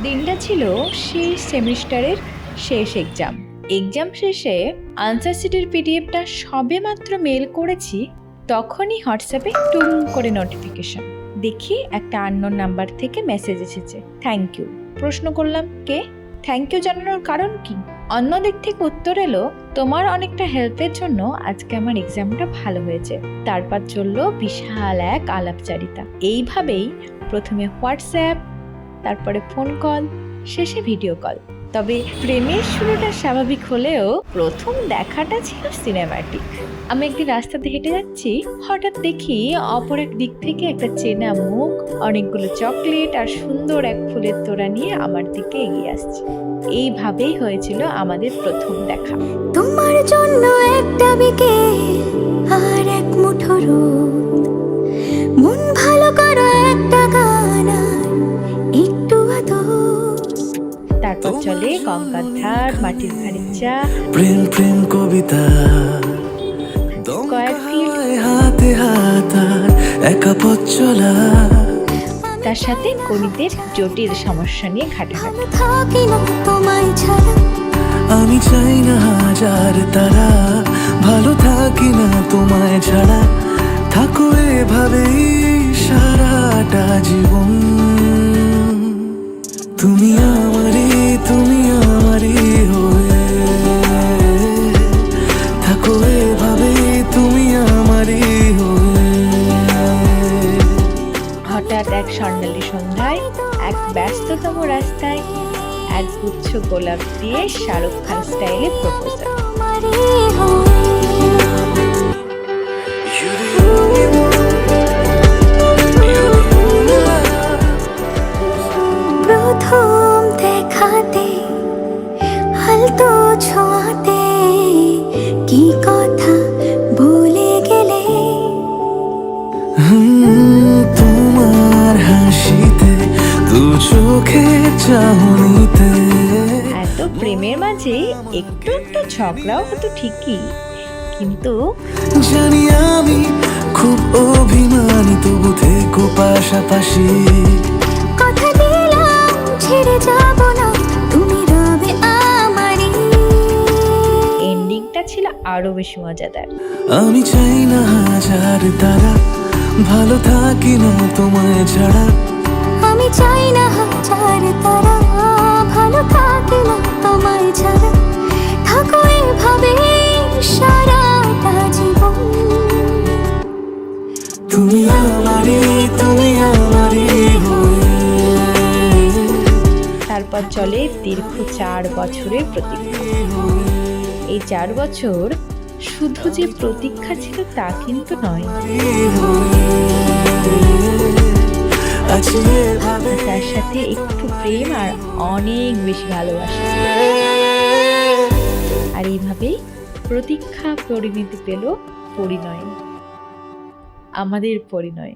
দিনটা ছিল সেই সেমিস্টারের শেষ এক্সাম শেষে আনসার শিটের পিডিএফটা সবে মাত্র মেল করেছি, তখনই হোয়াটসঅ্যাপে টুম করে নোটিফিকেশন দেখি একটা আননোন নাম্বার থেকে মেসেজ এসেছে, থ্যাংক ইউ। প্রশ্ন করলাম, কে? থ্যাংক ইউ জানানোর কারণ কি? অন্য দিক থেকে উত্তর এলো, তোমার অনেকটা হেল্পের জন্য আজকে আমার এক্সামটা ভালো হয়েছে। তারপর চললো বিশাল এক আলাপচারিতা। এইভাবেই প্রথমে হোয়াটসঅ্যাপ, তারপরে ফোন কল, শেষে ভিডিও কল। তবে প্রেমের শুরুটা স্বাভাবিক হলেও প্রথম দেখাটা ছিল সিনেম্যাটিক। আমি একদিন রাস্তাতে হেঁটে যাচ্ছি, হঠাৎ দেখি অপর এক দিক থেকে একটা চেনা মুখ অনেকগুলো চকলেট আর সুন্দর এক ফুলের তোড়া নিয়ে আমার দিকে এগিয়ে আসছে। এইভাবেই হয়েছিল আমাদের প্রথম দেখা। তোমার জন্য একটা বিকেল আর এক মুঠো রোদ, মন ভালো করা একটা গান আর একটু আদর। তারপর চলে গঙ্গার ধার, মাটির ভাড়ের চা, প্রেম প্রেম কবিতা, স্কয়ার ফিল্ড, হাতে হাত আর একা পথ চলা, তার সাথে গণিতের জটিল সমস্যা নিয়ে ঘাটাঘাটি। থাকি না তোমায় ছাড়া, আমি চাই না হাজার তারা, ভালো থাকি না তোমায় ছাড়া, থাকো এভাবেই সারাটা জীবন। তুমি আমারই হয়ে থাকো এভাবেই, তুমি আমারই হয়ে। হঠাৎ এক স্বর্ণালী সন্ধ্যায়, এক ব্যস্ততম রাস্তায়, এক গুচ্ছ গোলাপ দিয়ে শাহরুখ খান স্টাইলে প্রপোজাল। তোমারই হয়ে। প্রথম দেখাতে হালতো ছোঁয়াতে কি কথা বলে গেলে, তোমার হাসিতে, দু চোখের চাহনিতে। এত প্রেমের মাঝে একটু একটু ঝগড়াও হতো ঠিকই, কিন্তু জানি আমি খুব অভিমানী, তবু থেকো পাশাপাশি। কথা দিলাম ছেড়ে যাব না, তুমি রবে আমারই। এন্ডিংটা ছিল আরো বেশি মজাদার। আমি চাই না হাজার তারা, ভালো থাকি না তোমায় ছাড়া, আমি চাই না হাজার তারা, ভালো থাকি না তোমায় ছাড়া, থাকো এভাবে সারাটা জীবন। তুমি আমারই হয়ে। তারপর চলে দীর্ঘ 4 বছরের প্রতীক্ষা। এই 4 বছর শুধু যে প্রতীক্ষা ছিল তা কিন্তু নয়, তার সাথে একটু প্রেম আর অনেক বেশি ভালোবাসা। আর এইভাবেই প্রতীক্ষা পরিণতি পেল পরিণয়ে, আমাদের পরিণয়।